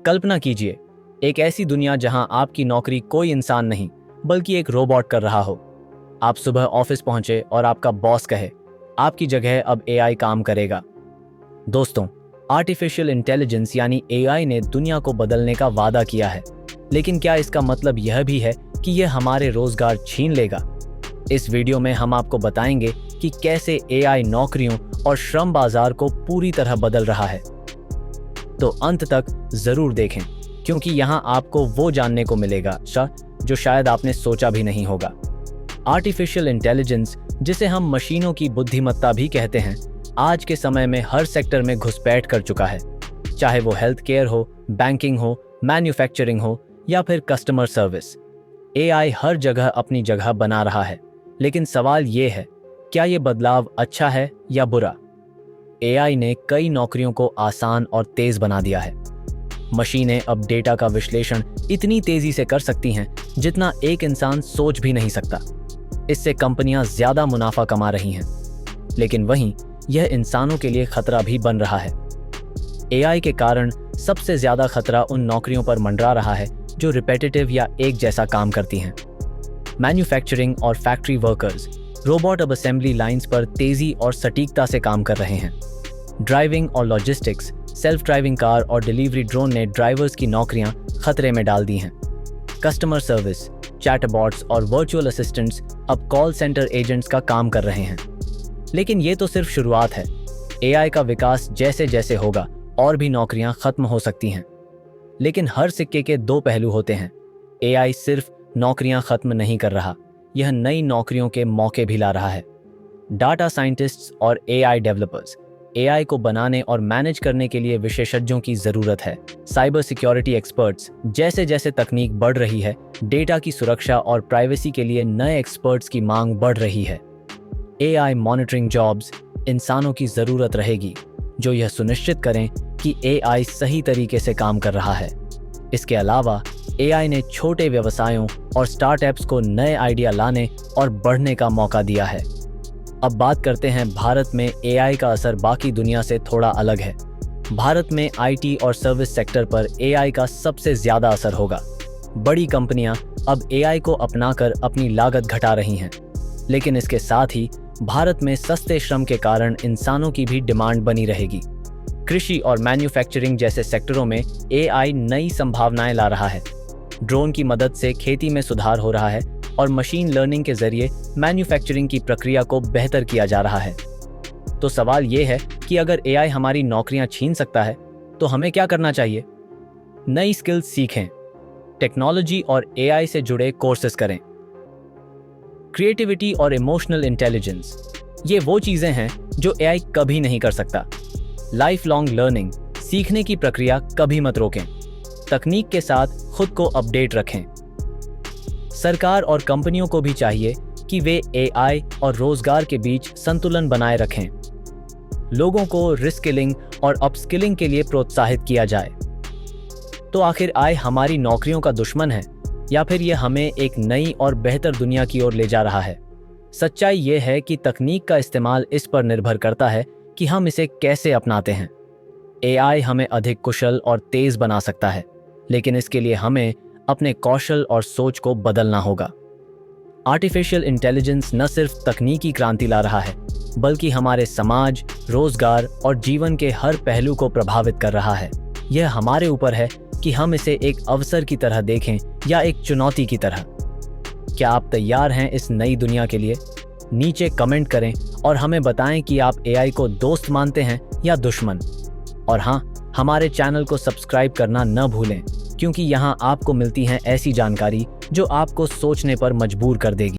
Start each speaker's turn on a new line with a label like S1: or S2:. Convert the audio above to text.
S1: कल्पना कीजिए, एक ऐसी दुनिया जहां आपकी नौकरी कोई इंसान नहीं बल्कि एक रोबोट कर रहा हो। आप सुबह ऑफिस पहुंचे और आपका बॉस कहे, आपकी जगह अब एआई काम करेगा। दोस्तों, आर्टिफिशियल इंटेलिजेंस यानी एआई ने दुनिया को बदलने का वादा किया है, लेकिन क्या इसका मतलब यह भी है कि यह हमारे रोजगार छीन लेगा? इस वीडियो में हम आपको बताएंगे कि कैसे एआई नौकरियों और श्रम बाजार को पूरी तरह बदल रहा है। तो अंत तक जरूर देखें, क्योंकि यहाँ आपको वो जानने को मिलेगा जो शायद आपने सोचा भी नहीं होगा। आर्टिफिशियल इंटेलिजेंस, जिसे हम मशीनों की बुद्धिमत्ता भी कहते हैं, आज के समय में हर सेक्टर में घुसपैठ कर चुका है। चाहे वो हेल्थ केयर हो, बैंकिंग हो, मैन्युफैक्चरिंग हो या फिर कस्टमर सर्विस, एआई हर जगह अपनी जगह बना रहा है। लेकिन सवाल ये है, क्या ये बदलाव अच्छा है या बुरा? एआई ने कई नौकरियों को आसान और तेज बना दिया है। मशीनें अब डेटा का विश्लेषण इतनी तेजी से कर सकती हैं जितना एक इंसान सोच भी नहीं सकता। इससे कंपनियां ज्यादा मुनाफा कमा रही हैं, लेकिन वहीं यह इंसानों के लिए खतरा भी बन रहा है। एआई के कारण सबसे ज्यादा खतरा उन नौकरियों पर मंडरा रहा है जो रिपीटेटिव या एक जैसा काम करती हैं। मैन्युफैक्चरिंग और फैक्ट्री वर्कर्स रोबोट अब असेंबली लाइंस पर तेजी और सटीकता से काम कर रहे हैं। ड्राइविंग और लॉजिस्टिक्स, सेल्फ ड्राइविंग कार और डिलीवरी ड्रोन ने ड्राइवर्स की नौकरियां खतरे में डाल दी हैं। कस्टमर सर्विस, चैटबॉट्स और वर्चुअल असिस्टेंट्स अब कॉल सेंटर एजेंट्स का काम कर रहे हैं। लेकिन ये तो सिर्फ शुरुआत है। एआई का विकास जैसे जैसे होगा और भी नौकरियां खत्म हो सकती हैं। लेकिन हर सिक्के के दो पहलू होते हैं। एआई सिर्फ नौकरियां खत्म नहीं कर रहा, यह नई नौकरियों के मौके भी ला रहा है। डाटा साइंटिस्ट्स और एआई डेवलपर्स, एआई को बनाने और मैनेज करने के लिए विशेषज्ञों की जरूरत है। साइबर सिक्योरिटी एक्सपर्ट्स, जैसे जैसे तकनीक बढ़ रही है, डेटा की सुरक्षा और प्राइवेसी के लिए नए एक्सपर्ट्स की मांग बढ़ रही है। एआई मॉनिटरिंग जॉब्स, इंसानों की जरूरत रहेगी जो यह सुनिश्चित करें कि एआई सही तरीके से काम कर रहा है। इसके अलावा एआई ने छोटे व्यवसायों और स्टार्टअप्स को नए आइडिया लाने और बढ़ने का मौका दिया है। अब बात करते हैं भारत में एआई का असर बाकी दुनिया से थोड़ा अलग है। भारत में आईटी और सर्विस सेक्टर पर एआई का सबसे ज्यादा असर होगा। बड़ी कंपनियां अब एआई को अपनाकर अपनी लागत घटा रही हैं। लेकिन इसके साथ ही भारत में सस्ते श्रम के कारण इंसानों की भी डिमांड बनी रहेगी। कृषि और मैन्युफैक्चरिंग जैसे सेक्टरों में एआई नई संभावनाएं ला रहा है। ड्रोन की मदद से खेती में सुधार हो रहा है और मशीन लर्निंग के जरिए मैन्युफैक्चरिंग की प्रक्रिया को बेहतर किया जा रहा है। तो सवाल ये है कि अगर एआई हमारी नौकरियां छीन सकता है तो हमें क्या करना चाहिए? नई स्किल्स सीखें, टेक्नोलॉजी और एआई से जुड़े कोर्सेज करें। क्रिएटिविटी और इमोशनल इंटेलिजेंस, ये वो चीजें हैं जो एआई कभी नहीं कर सकता। लाइफ लॉन्ग लर्निंग, सीखने की प्रक्रिया कभी मत रोकें। तकनीक के साथ खुद को अपडेट रखें। सरकार और कंपनियों को भी चाहिए कि वे एआई और रोजगार के बीच संतुलन बनाए रखें। लोगों को रिस्किलिंग और अपस्किलिंग के लिए प्रोत्साहित किया जाए। तो आखिर एआई हमारी नौकरियों का दुश्मन है या फिर यह हमें एक नई और बेहतर दुनिया की ओर ले जा रहा है? सच्चाई यह है कि तकनीक का इस्तेमाल इस पर निर्भर करता है कि हम इसे कैसे अपनाते हैं। एआई हमें अधिक कुशल और तेज बना सकता है, लेकिन इसके लिए हमें अपने कौशल और सोच को बदलना होगा। आर्टिफिशियल इंटेलिजेंस न सिर्फ तकनीकी क्रांति ला रहा है, बल्कि हमारे समाज, रोजगार और जीवन के हर पहलू को प्रभावित कर रहा है। यह हमारे ऊपर है कि हम इसे एक अवसर की तरह देखें या एक चुनौती की तरह। क्या आप तैयार हैं इस नई दुनिया के लिए? नीचे कमेंट करें और हमें बताएं कि आप एआई को दोस्त मानते हैं या दुश्मन। और हाँ, हमारे चैनल को सब्सक्राइब करना न भूलें, क्योंकि यहाँ आपको मिलती हैं ऐसी जानकारी जो आपको सोचने पर मजबूर कर देगी।